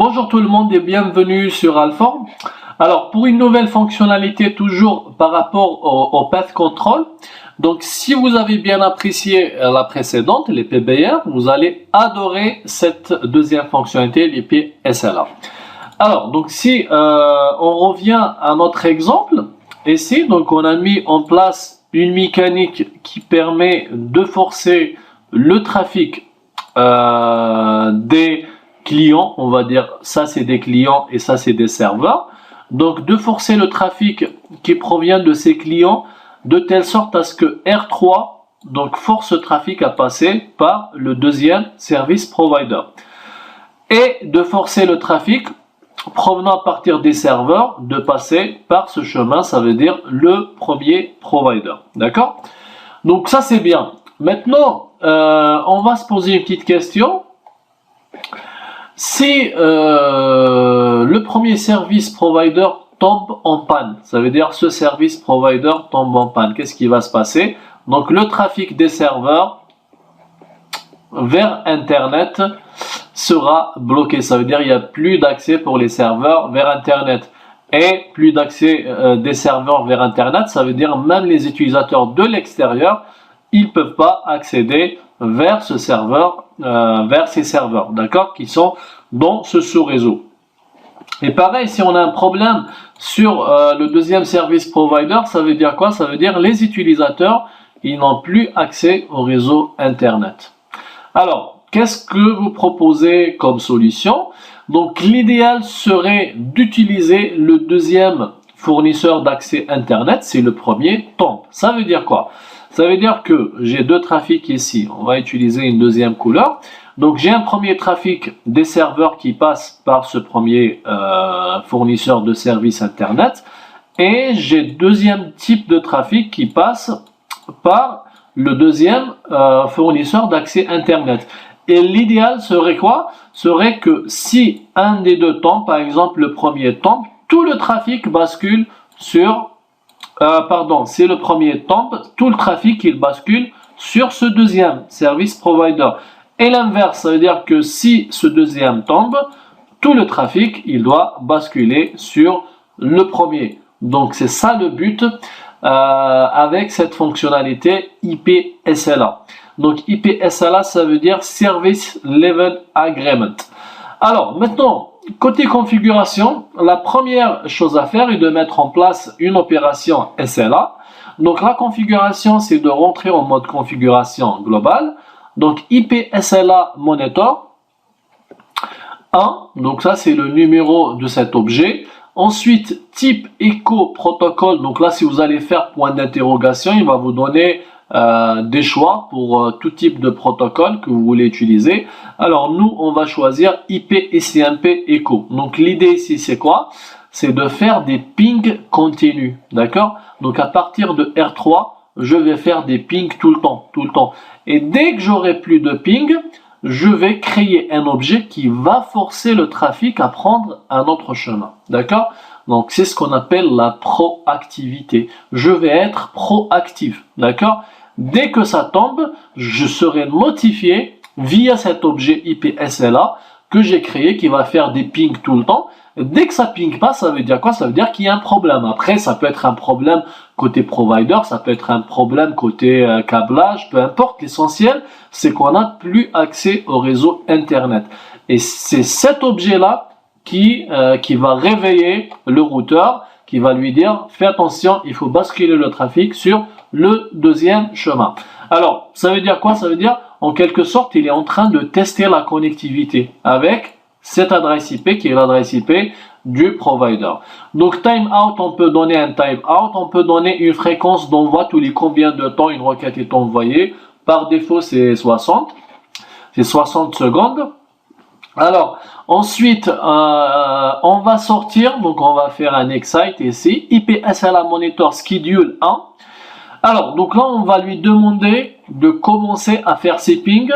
Bonjour tout le monde et bienvenue sur Alform. Alors pour une nouvelle fonctionnalité toujours par rapport au Path Control, donc si vous avez bien apprécié la précédente, les PBR, vous allez adorer cette deuxième fonctionnalité, l'IP SLA. Alors donc si on revient à notre exemple, ici donc on a mis en place une mécanique qui permet de forcer le trafic des clients, on va dire ça c'est des clients et ça c'est des serveurs, donc de forcer le trafic qui provient de ces clients de telle sorte à ce que R3 donc force le trafic à passer par le deuxième service provider et de forcer le trafic provenant à partir des serveurs de passer par ce chemin, ça veut dire le premier provider, d'accord? Donc ça c'est bien. Maintenant on va se poser une petite question. Si le premier service provider tombe en panne, ça veut dire ce service provider tombe en panne, qu'est-ce qui va se passer? Donc le trafic des serveurs vers Internet sera bloqué, ça veut dire il n'y a plus d'accès pour les serveurs vers Internet. Et plus d'accès des serveurs vers Internet, ça veut dire même les utilisateurs de l'extérieur, ils ne peuvent pas accéder vers ce serveur, vers ces serveurs, d'accord, qui sont dans ce sous-réseau. Et pareil, si on a un problème sur le deuxième service provider, ça veut dire quoi? Ça veut dire les utilisateurs, ils n'ont plus accès au réseau Internet. Alors, qu'est-ce que vous proposez comme solution? Donc, l'idéal serait d'utiliser le deuxième fournisseur d'accès Internet, c'est le premier tombe. Ça veut dire quoi? Ça veut dire que j'ai deux trafics ici. On va utiliser une deuxième couleur. Donc j'ai un premier trafic des serveurs qui passent par ce premier fournisseur de services Internet. Et j'ai deuxième type de trafic qui passe par le deuxième fournisseur d'accès Internet. Et l'idéal serait quoi? Serait que si un des deux tombe, par exemple le premier tombe, tout le trafic bascule sur... si le premier tombe, tout le trafic il bascule sur ce deuxième service provider. Et l'inverse, ça veut dire que si ce deuxième tombe, tout le trafic il doit basculer sur le premier. Donc c'est ça le but avec cette fonctionnalité IP SLA. Donc IP SLA ça veut dire Service Level Agreement. Alors maintenant, côté configuration, la première chose à faire est de mettre en place une opération SLA. Donc la configuration, c'est de rentrer en mode configuration globale. Donc IP SLA Monitor 1, donc ça c'est le numéro de cet objet. Ensuite, type Echo Protocol, donc là si vous allez faire point d'interrogation, il va vous donner des choix pour tout type de protocole que vous voulez utiliser. Alors nous on va choisir IP ICMP Echo. Donc l'idée ici c'est quoi? C'est de faire des pings continus, d'accord? Donc à partir de R3 je vais faire des pings tout le temps. Et dès que j'aurai plus de ping, je vais créer un objet qui va forcer le trafic à prendre un autre chemin, d'accord? Donc c'est ce qu'on appelle la proactivité. Je vais être proactif, d'accord? Dès que ça tombe, je serai notifié via cet objet IP SLA que j'ai créé qui va faire des pings tout le temps. Dès que ça ping pas, ça veut dire quoi? Ça veut dire qu'il y a un problème. Après, ça peut être un problème côté provider, ça peut être un problème côté câblage, peu importe. L'essentiel, c'est qu'on n'a plus accès au réseau Internet. Et c'est cet objet-là qui va réveiller le routeur, qui va lui dire « Fais attention, il faut basculer le trafic sur le deuxième chemin. » Alors, ça veut dire quoi? Ça veut dire, en quelque sorte, il est en train de tester la connectivité avec cette adresse IP qui est l'adresse IP du provider. Donc, timeout, on peut donner un timeout, on peut donner une fréquence d'envoi tous les combien de temps une requête est envoyée. Par défaut, c'est 60. C'est 60 secondes. Alors, ensuite, on va sortir, donc on va faire un excite ici, IP SLA Monitor Schedule 1. Alors, donc là, on va lui demander de commencer à faire ses pings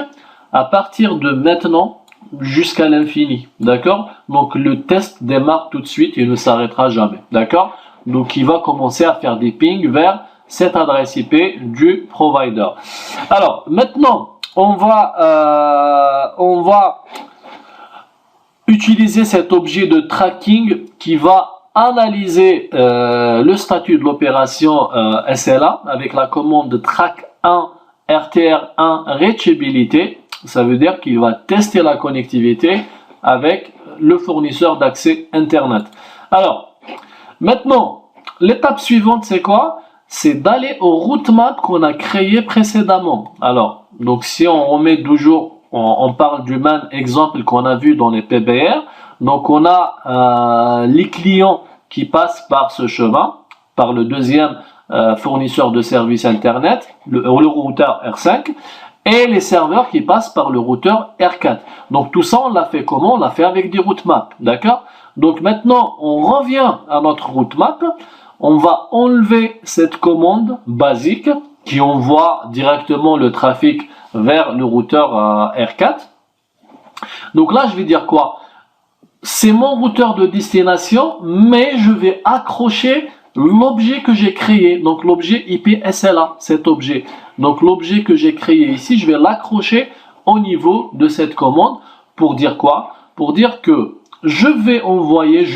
à partir de maintenant jusqu'à l'infini, d'accord? Donc, le test démarre tout de suite, il ne s'arrêtera jamais, d'accord? Donc, il va commencer à faire des pings vers cette adresse IP du provider. Alors, maintenant, on va utiliser cet objet de tracking qui va analyser le statut de l'opération SLA avec la commande track1 RTR1 reachability. Ça veut dire qu'il va tester la connectivité avec le fournisseur d'accès Internet. Alors, maintenant, l'étape suivante, c'est quoi? C'est d'aller au routemap qu'on a créé précédemment. Alors, donc si on remet toujours, on parle du même exemple qu'on a vu dans les PBR. Donc, on a les clients qui passent par ce chemin, par le deuxième fournisseur de services Internet, le routeur R5, et les serveurs qui passent par le routeur R4. Donc tout ça, on l'a fait comment? On l'a fait avec des routemaps, d'accord? Donc maintenant, on revient à notre routemap, on va enlever cette commande basique qui envoie directement le trafic vers le routeur R4. Donc là, je vais dire quoi? C'est mon routeur de destination, mais je vais accrocher l'objet que j'ai créé, donc l'objet IP SLA, cet objet. Donc l'objet que j'ai créé ici, je vais l'accrocher au niveau de cette commande pour dire quoi? Pour dire que je veux envoyer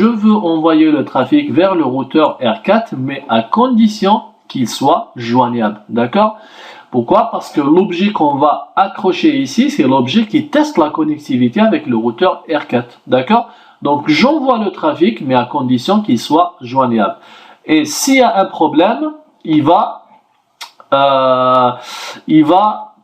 le trafic vers le routeur R4, mais à condition qu'il soit joignable, d'accord? Pourquoi? Parce que l'objet qu'on va accrocher ici, c'est l'objet qui teste la connectivité avec le routeur R4, d'accord? Donc j'envoie le trafic, mais à condition qu'il soit joignable. Et s'il y a un problème, il va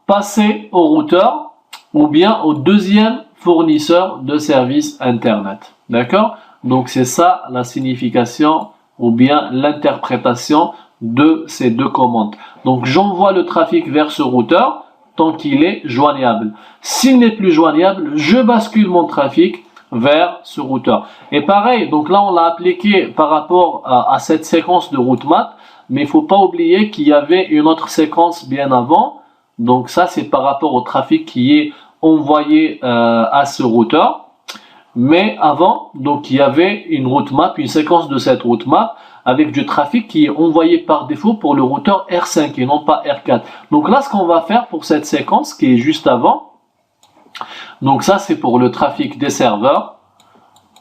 passer au routeur ou bien au deuxième fournisseur de services Internet. D'accord? Donc c'est ça la signification ou bien l'interprétation de ces deux commandes. Donc j'envoie le trafic vers ce routeur tant qu'il est joignable. S'il n'est plus joignable, je bascule mon trafic vers ce routeur. Et pareil, donc là on l'a appliqué par rapport à cette séquence de routemap, mais il faut pas oublier qu'il y avait une autre séquence bien avant. Donc ça c'est par rapport au trafic qui est envoyé à ce routeur. Mais avant, donc il y avait une routemap, une séquence de cette routemap avec du trafic qui est envoyé par défaut pour le routeur R5 et non pas R4. Donc là ce qu'on va faire pour cette séquence qui est juste avant, donc ça c'est pour le trafic des serveurs,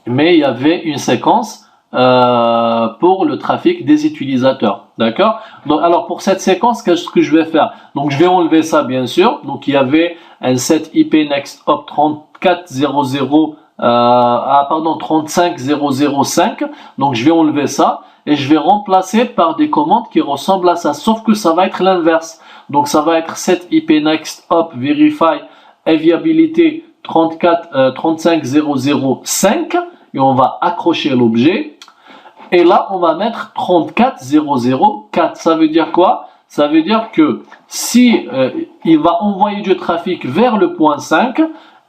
mais il y avait une séquence pour le trafic des utilisateurs, d'accord? Donc alors pour cette séquence, qu'est-ce que je vais faire? Donc je vais enlever ça bien sûr. Donc il y avait un set IP next hop 3400 35005. Donc je vais enlever ça et je vais remplacer par des commandes qui ressemblent à ça, sauf que ça va être l'inverse. Donc ça va être set IP next hop verify viabilité 35005 et on va accrocher l'objet. Et là, on va mettre 34004. Ça veut dire quoi? Ça veut dire que si il va envoyer du trafic vers le point 5,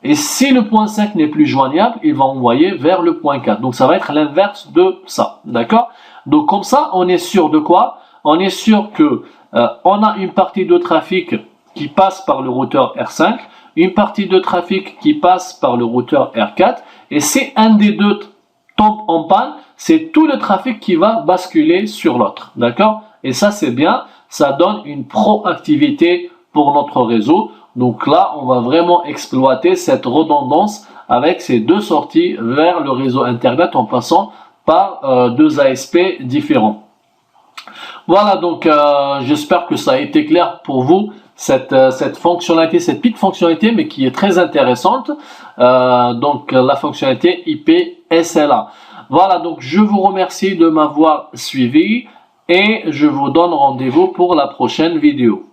et si le point 5 n'est plus joignable, il va envoyer vers le point 4. Donc ça va être l'inverse de ça. D'accord? Donc comme ça, on est sûr de quoi? On est sûr que on a une partie de trafic qui passe par le routeur R5, une partie de trafic qui passe par le routeur R4, et si un des deux tombe en panne, c'est tout le trafic qui va basculer sur l'autre, d'accord? Et ça c'est bien, ça donne une proactivité pour notre réseau. Donc là, on va vraiment exploiter cette redondance avec ces deux sorties vers le réseau Internet en passant par deux ASP différents. Voilà, donc j'espère que ça a été clair pour vous. Cette fonctionnalité, cette petite fonctionnalité, mais qui est très intéressante, donc la fonctionnalité IP SLA. Voilà, donc je vous remercie de m'avoir suivi et je vous donne rendez-vous pour la prochaine vidéo.